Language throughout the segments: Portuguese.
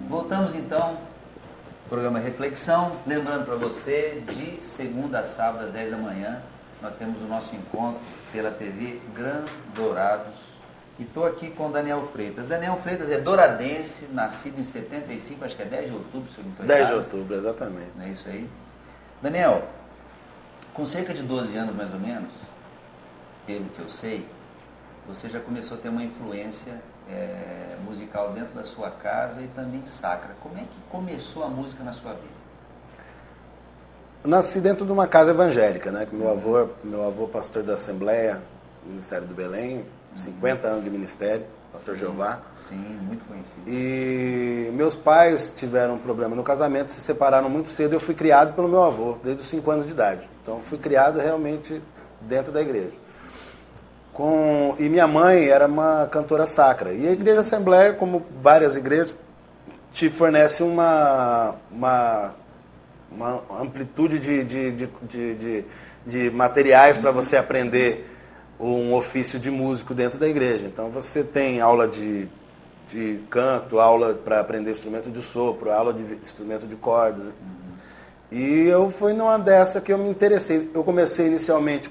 Voltamos então ao programa Reflexão. Lembrando para você, de segunda a sábado às 10 da manhã, nós temos o nosso encontro pela TV Gran Dourados. E estou aqui com o Daniel Freitas. Daniel Freitas é douradense, nascido em 75, acho que é 10 de outubro, se eu não estou errado. 10 de outubro, exatamente. Não é isso aí? Daniel, com cerca de 12 anos mais ou menos, pelo que eu sei, você já começou a ter uma influência musical dentro da sua casa e também sacra. Como é que começou a música na sua vida? Nasci dentro de uma casa evangélica, né? Meu avô pastor da Assembleia, Ministério do Belém, 50 anos de ministério, pastor Jeová. Sim, muito conhecido. E meus pais tiveram um problema no casamento, se separaram muito cedo. Eu fui criado pelo meu avô, desde os 5 anos de idade. Então fui criado realmente dentro da igreja. E minha mãe era uma cantora sacra. E a Igreja Assembleia, como várias igrejas, te fornece uma amplitude de materiais para você aprender um ofício de músico dentro da igreja. Então você tem aula de canto, aula para aprender instrumento de sopro, aula de instrumento de cordas. E eu fui numa dessa que eu me interessei. Eu comecei inicialmente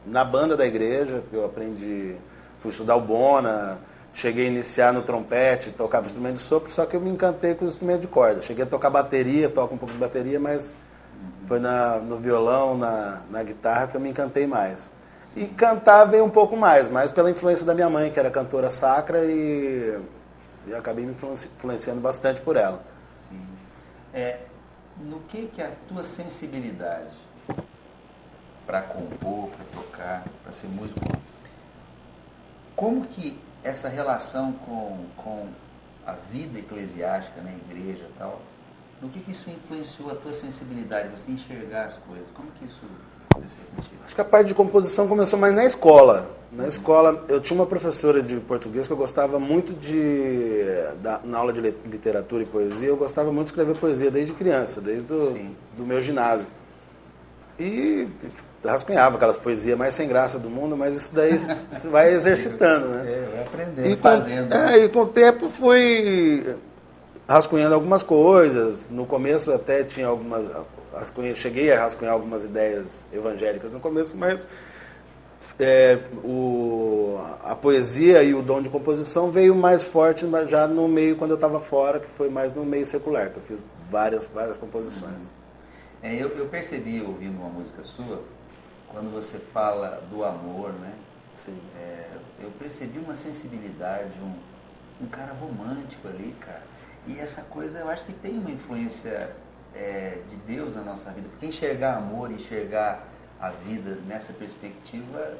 na banda da igreja, que eu aprendi, fui estudar o bona, cheguei a iniciar no trompete, tocava instrumento de sopro, só que eu me encantei com o instrumento de corda. Cheguei a tocar bateria, toco um pouco de bateria, mas foi no violão, na guitarra que eu me encantei mais. E cantar veio um pouco mais pela influência da minha mãe, que era cantora sacra, e acabei me influenciando bastante por ela. Sim. No que a tua sensibilidade para compor, para tocar, para ser músico, como que essa relação com a vida eclesiástica na igreja e tal, no que isso influenciou a tua sensibilidade, você enxergar as coisas? Como que isso aconteceu contigo? Acho que a parte de composição começou mais na escola. Na escola, eu tinha uma professora de português que eu gostava muito na aula de literatura e poesia, eu gostava muito de escrever poesia desde criança, desde do meu ginásio. E rascunhava aquelas poesias mais sem graça do mundo, mas isso daí você vai exercitando, né? Vai aprendendo, fazendo. E com o tempo fui rascunhando algumas coisas. No começo até tinha cheguei a rascunhar algumas ideias evangélicas no começo, mas a poesia e o dom de composição veio mais forte já no meio, quando eu estava fora, que foi mais no meio secular, que eu fiz várias composições. Eu percebi, ouvindo uma música sua, quando você fala do amor, né? Sim. Eu percebi uma sensibilidade, um cara romântico ali, cara. E essa coisa, eu acho que tem uma influência de Deus na nossa vida. Porque enxergar amor, enxergar a vida nessa perspectiva,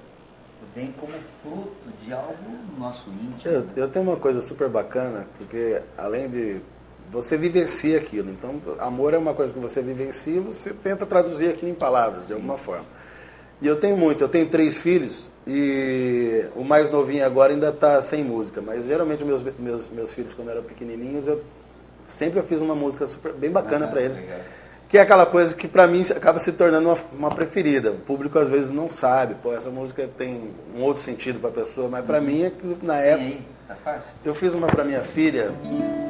vem como fruto de algo no nosso íntimo. Eu tenho uma coisa super bacana, porque além de... Você vivencia aquilo. Então, amor é uma coisa que você vivencia e você tenta traduzir aquilo em palavras, de alguma forma. E eu tenho 3 filhos, e o mais novinho agora ainda está sem música, mas geralmente meus filhos, quando eram pequenininhos, eu sempre fiz uma música bem bacana para eles, legal. Que é aquela coisa que para mim acaba se tornando uma preferida. O público às vezes não sabe, essa música tem um outro sentido para a pessoa, mas para mim, na época... Tá fácil? Eu fiz uma para minha filha,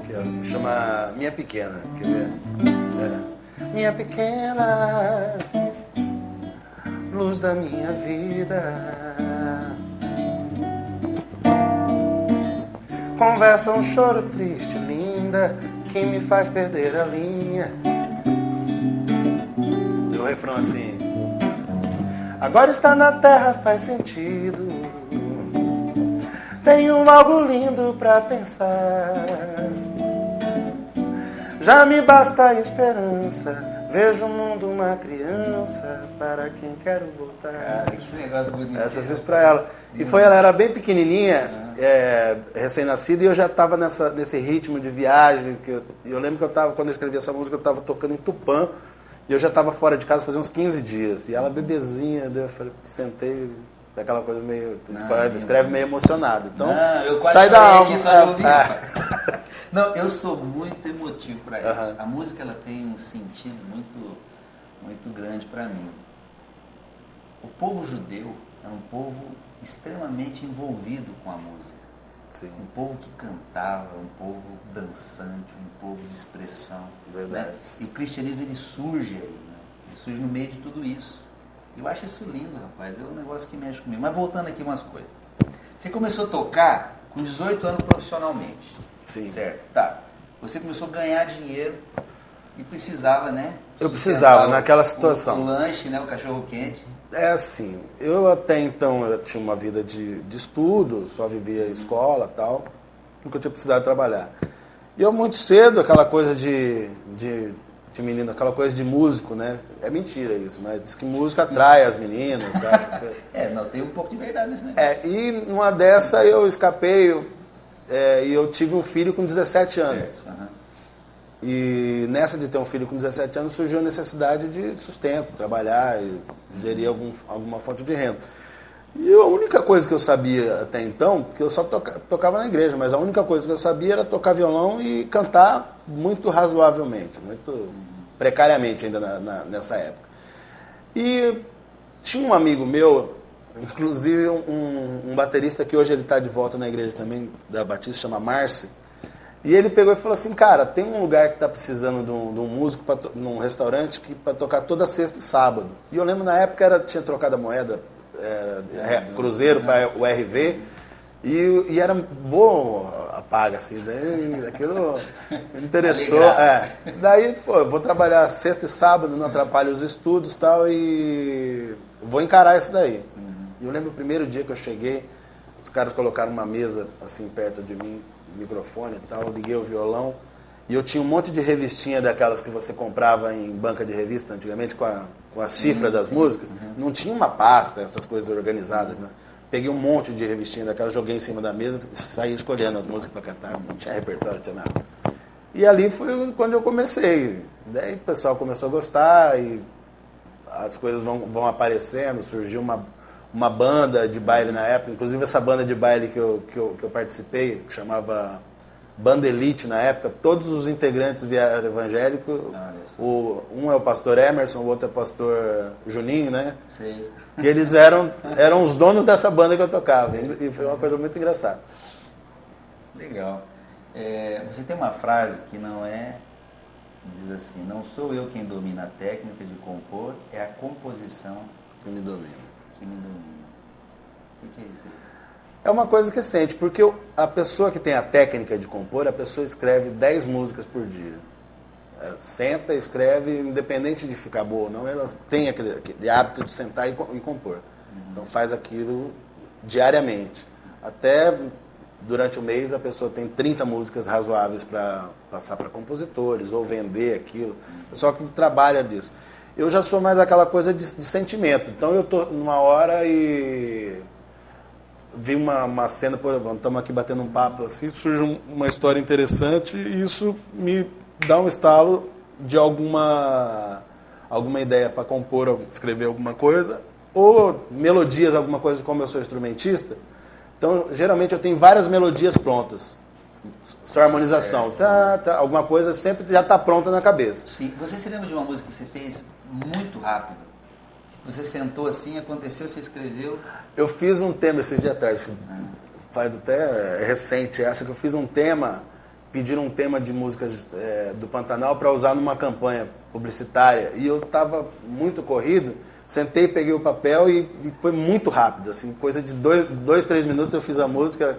que chama Minha Pequena. Quer ver? Minha pequena, luz da minha vida, conversa um choro triste, linda, que me faz perder a linha. E o refrão assim: agora está na terra, faz sentido. Tenho algo lindo pra pensar. Já me basta a esperança. Vejo o mundo uma criança para quem quero voltar. Cara, que negócio bonito. Essa eu fiz pra ela. E ela era bem pequenininha, recém-nascida, e eu já estava nesse ritmo de viagem. Eu lembro que quando eu escrevi essa música, eu estava tocando em Tupã. E eu já estava fora de casa fazia uns 15 dias. E ela bebezinha, eu sentei... Aquela coisa meio... Escreve meio emocionado. Então, eu quase sai da alma. Não, eu sou muito emotivo para isso. A música, ela tem um sentido muito, muito grande para mim. O povo judeu é um povo extremamente envolvido com a música. Sim. Um povo que cantava, um povo dançante, um povo de expressão. Verdade. Né? E o cristianismo ele surge aí, né? Ele surge no meio de tudo isso. Eu acho isso lindo, rapaz. É um negócio que mexe comigo. Mas voltando aqui umas coisas. Você começou a tocar com 18 anos profissionalmente. Sim. Certo? Tá. Você começou a ganhar dinheiro e precisava, né? Eu precisava, naquela situação. O lanche, né? O cachorro quente. É assim, eu até então eu tinha uma vida de estudo, só vivia escola e tal, nunca tinha precisado trabalhar. E eu muito cedo, aquela coisa de menino, aquela coisa de músico, né? É mentira isso, mas diz que música atrai as meninas. Tá, essas coisas. Não, tem um pouco de verdade nesse negócio. E numa dessa eu escapei e eu tive um filho com 17 anos. Certo. Uhum. E nessa de ter um filho com 17 anos surgiu a necessidade de sustento, trabalhar e gerir alguma fonte de renda. E a única coisa que eu sabia até então, porque eu só tocava na igreja, mas a única coisa que eu sabia era tocar violão e cantar muito razoavelmente, muito precariamente ainda nessa época. E tinha um amigo meu, inclusive um baterista que hoje ele está de volta na igreja também, da Batista, chama Márcio. E ele pegou e falou assim, cara, tem um lugar que está precisando de um músico num restaurante para tocar toda sexta e sábado. E eu lembro na época tinha trocado a moeda, cruzeiro para o RV, e era boa a paga, assim, daí aquilo me interessou. Daí, pô, eu vou trabalhar sexta e sábado, não atrapalho os estudos e tal, e vou encarar isso daí. E eu lembro o primeiro dia que eu cheguei, os caras colocaram uma mesa assim perto de mim, microfone e tal, liguei o violão e eu tinha um monte de revistinha daquelas que você comprava em banca de revista antigamente com a cifra das músicas. Não tinha uma pasta, essas coisas organizadas, né? Peguei um monte de revistinha daquelas, joguei em cima da mesa e saí escolhendo as músicas para cantar, não tinha repertório, não tinha nada. E ali foi quando eu comecei. Daí o pessoal começou a gostar e as coisas vão aparecendo, surgiu uma banda de baile na época, inclusive essa banda de baile que eu participei, que chamava Banda Elite na época, todos os integrantes vieram evangélicos, um é o pastor Emerson, o outro é o pastor Juninho, né? Sim. Que eles eram os donos dessa banda que eu tocava, e foi uma coisa muito engraçada. Legal. Você tem uma frase que diz assim, não sou eu quem domina a técnica de compor, é a composição Que me domina. que me domina. O que é isso? É uma coisa que sente, porque a pessoa que tem a técnica de compor, a pessoa escreve 10 músicas por dia. Senta, escreve, independente de ficar boa ou não, ela tem aquele hábito de sentar e compor. Então faz aquilo diariamente. Até durante o mês a pessoa tem 30 músicas razoáveis para passar para compositores ou vender aquilo. Pessoal que trabalha disso. Eu já sou mais aquela coisa de sentimento. Então eu estou numa hora e vi uma cena, por exemplo, estamos aqui batendo um papo assim, surge uma história interessante e isso me dá um estalo de alguma ideia para compor, escrever alguma coisa, ou melodias, alguma coisa, como eu sou instrumentista. Então, geralmente eu tenho várias melodias prontas. Só harmonização. Alguma coisa sempre já está pronta na cabeça. Sim. Você se lembra de uma música que você fez muito rápido? Você sentou assim, aconteceu, você escreveu? Eu fiz um tema esses dias atrás, faz até recente essa, que eu fiz um tema, pediram um tema de músicas do Pantanal para usar numa campanha publicitária. E eu estava muito corrido, sentei, peguei o papel e foi muito rápido. Assim, coisa de 2-3 minutos eu fiz a música,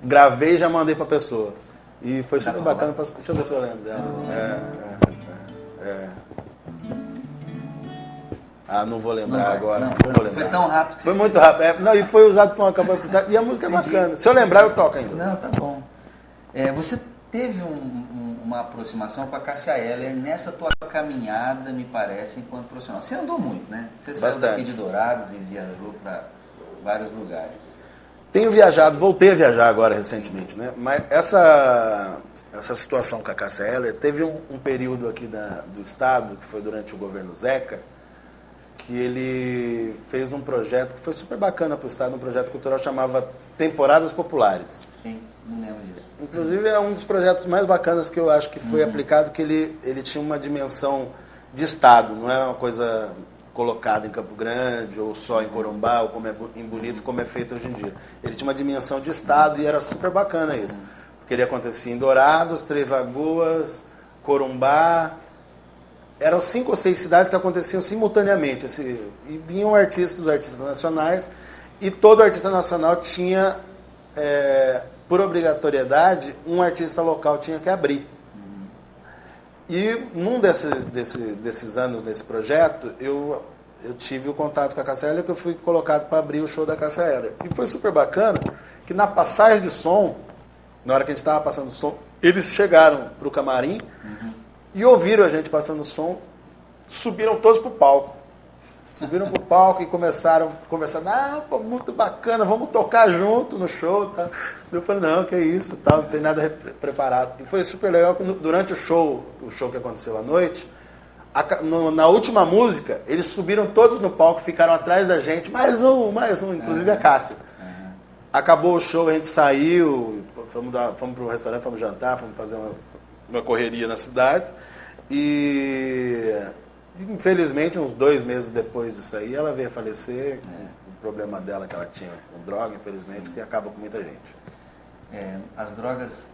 gravei e já mandei para a pessoa. E foi super bacana. Deixa eu ver se eu lembro dela. Não vou lembrar agora. Não vou lembrar. Foi tão rápido que foi muito rápido. E foi usado para uma campanha publicitária. E a música é bacana. Se eu lembrar, eu toco ainda. Não, tá bom. Você teve uma aproximação com a Cássia Eller nessa tua caminhada, me parece, enquanto profissional. Você andou muito, né? Você saiu daqui de Dourados e viajou para vários lugares. Tenho viajado, voltei a viajar agora recentemente, né? Mas essa situação com a Cássia Eller, teve um período aqui do estado, que foi durante o governo Zeca, que ele fez um projeto que foi super bacana para o estado, um projeto cultural chamava Temporadas Populares. Sim, me lembro disso. Inclusive é um dos projetos mais bacanas que eu acho que foi aplicado, que ele tinha uma dimensão de estado, não é uma coisa colocada em Campo Grande ou só em Corumbá, ou como em Bonito, como é feito hoje em dia. Ele tinha uma dimensão de estado e era super bacana isso, porque ele acontecia em Dourados, Três Lagoas, Corumbá. Eram 5 ou 6 cidades que aconteciam simultaneamente, e vinham os artistas nacionais, e todo artista nacional tinha, por obrigatoriedade, um artista local tinha que abrir. E num desses anos desse projeto, eu tive o contato com a Cássia Eller, que eu fui colocado para abrir o show da Cássia Eller. E foi super bacana que na passagem de som, na hora que a gente estava passando o som, eles chegaram para o camarim e ouviram a gente passando o som, subiram todos para o palco. Subiram pro palco e começaram a conversar. Pô, muito bacana, vamos tocar junto no show. Tá? Eu falei, não, que isso, tá, não tem nada preparado. E foi super legal que durante o show que aconteceu à noite, na última música, eles subiram todos no palco, ficaram atrás da gente, mais um, inclusive a Cássia. Acabou o show, a gente saiu, fomos pro restaurante, fomos jantar, fomos fazer uma correria na cidade. E infelizmente, uns 2 meses depois disso aí, ela veio a falecer. O problema dela que ela tinha com droga, infelizmente, que acaba com muita gente. As drogas,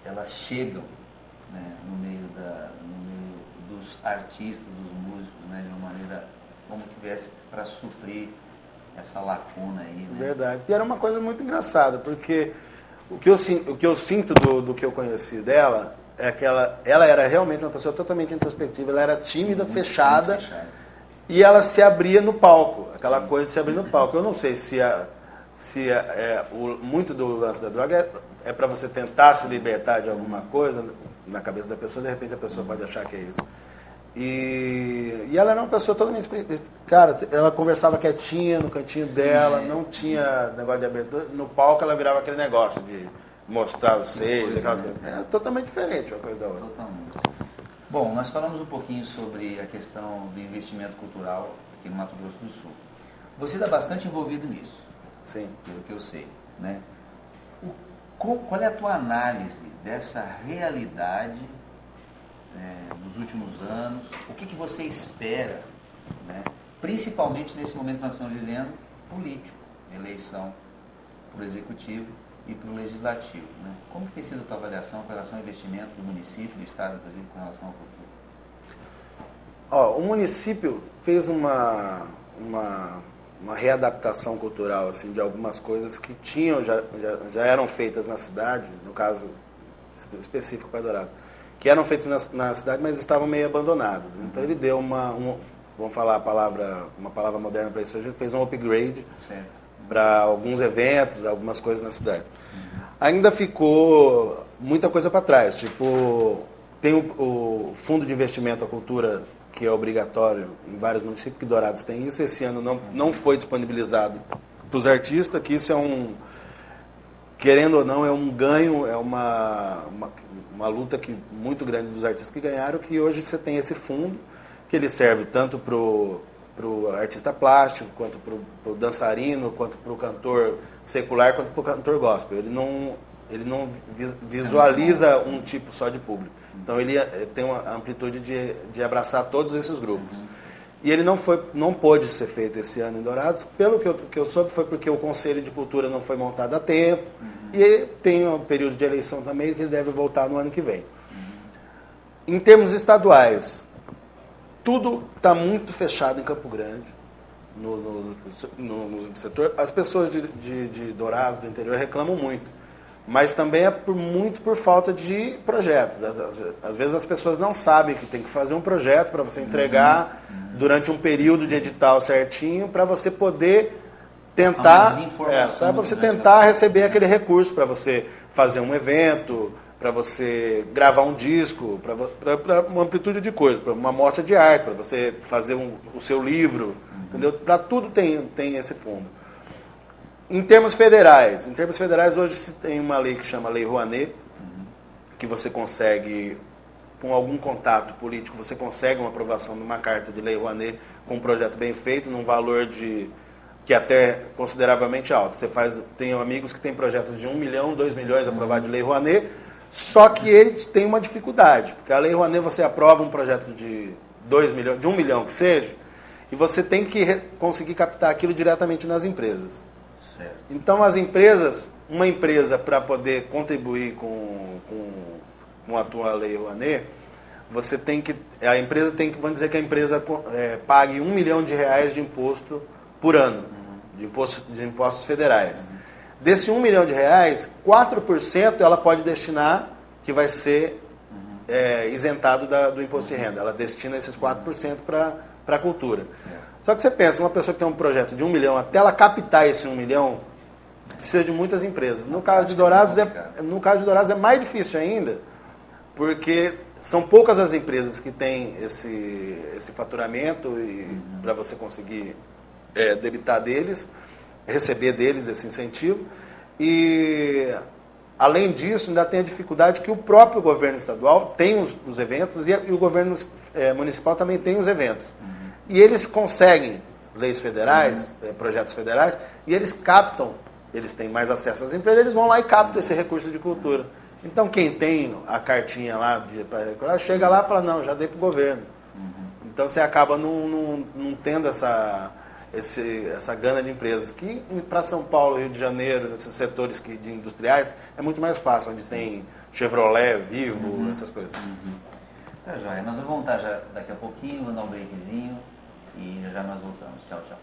elas chegam, né, no meio dos artistas, dos músicos, né, de uma maneira como que viesse para suprir essa lacuna aí. Né? Verdade. E era uma coisa muito engraçada, porque o que eu sinto do que eu conheci dela é que ela era realmente uma pessoa totalmente introspectiva, ela era tímida, fechada, e ela se abria no palco, aquela coisa de se abrir no palco. Eu não sei se muito do lance da droga é para você tentar se libertar de alguma coisa na cabeça da pessoa, de repente a pessoa pode achar que é isso. E ela era uma pessoa totalmente... Cara, ela conversava quietinha no cantinho dela, não tinha negócio de abertura. No palco ela virava aquele negócio de mostrar os seios, aquelas coisas. É totalmente diferente uma coisa da outra. Totalmente. Bom, nós falamos um pouquinho sobre a questão do investimento cultural aqui no Mato Grosso do Sul. Você está bastante envolvido nisso. Sim. Pelo que eu sei, né? Qual é a tua análise dessa realidade dos últimos anos? O que você espera, né? Principalmente nesse momento que nós estamos vivendo, político, eleição para o executivo e para o legislativo, né? Como que tem sido a tua avaliação com relação ao investimento do município, do estado, inclusive, com relação à cultura? O município fez uma readaptação cultural assim, de algumas coisas que já eram feitas na cidade, no caso específico para Dourado, que eram feitas na cidade, mas estavam meio abandonadas. Então ele deu vamos falar uma palavra moderna para isso, a gente fez um upgrade para alguns eventos, algumas coisas na cidade. Ainda ficou muita coisa para trás, tipo, tem o Fundo de Investimento à Cultura, que é obrigatório em vários municípios, que Dourados tem isso. Esse ano não foi disponibilizado para os artistas, que isso querendo ou não, é um ganho, é uma luta muito grande dos artistas que ganharam, que hoje você tem esse fundo, que ele serve tanto para o artista plástico, quanto para o dançarino, quanto para o cantor secular, quanto para o cantor gospel. Ele não visualiza um tipo só de público. Então ele tem uma amplitude de abraçar todos esses grupos. E ele não pôde ser feito esse ano em Dourados. Pelo que eu soube, foi porque o Conselho de Cultura não foi montado a tempo. E tem um período de eleição também, que ele deve voltar no ano que vem. Em termos estaduais, tudo está muito fechado em Campo Grande, no setor. As pessoas de Dourados, do interior, reclamam muito. Mas também é muito por falta de projetos. Às vezes as pessoas não sabem que tem que fazer um projeto para você entregar durante um período de edital certinho, para você poder tentar, para você tentar receber aquele recurso, para você fazer um evento, para você gravar um disco, para uma amplitude de coisas, para uma mostra de arte, para você fazer o seu livro, entendeu? Para tudo tem esse fundo. Em termos federais, hoje se tem uma lei que chama Lei Rouanet, que você consegue, com algum contato político, você consegue uma aprovação de uma carta de Lei Rouanet com um projeto bem feito, num valor que é até consideravelmente alto. Tem amigos que têm projetos de 1 milhão, 2 milhões aprovados de Lei Rouanet, só que eles têm uma dificuldade, porque a Lei Rouanet você aprova um projeto de 2 milhões, de 1 milhão que seja, e você tem que conseguir captar aquilo diretamente nas empresas. Certo. Então as empresas, uma empresa para poder contribuir com a tua lei Rouanet, a empresa tem que, vamos dizer que a empresa pague R$ 1 milhão de imposto por ano, de impostos federais. Desse 1 milhão de reais, 4% ela pode destinar, que vai ser isentado do imposto de renda. Ela destina esses 4% para a cultura. Só que você pensa, uma pessoa que tem um projeto de 1 milhão, até ela captar esse 1 milhão, precisa de muitas empresas. No caso de Dourados é mais difícil ainda, porque são poucas as empresas que têm esse faturamento e para você conseguir debitar deles, receber deles esse incentivo. E, além disso, ainda tem a dificuldade que o próprio governo estadual tem os eventos e o governo municipal também tem os eventos. E eles conseguem leis federais, projetos federais, e eles captam, eles têm mais acesso às empresas, eles vão lá e captam esse recurso de cultura. Então, quem tem a cartinha lá, chega lá e fala, não, já dei para o governo. Então, você acaba não tendo essa gana de empresas, que para São Paulo, Rio de Janeiro, nesses setores de industriais, é muito mais fácil, onde tem Chevrolet, Vivo, essas coisas. Tá joia, nós vamos voltar já daqui a pouquinho, vou dar um breakzinho e já nós voltamos. Tchau, tchau.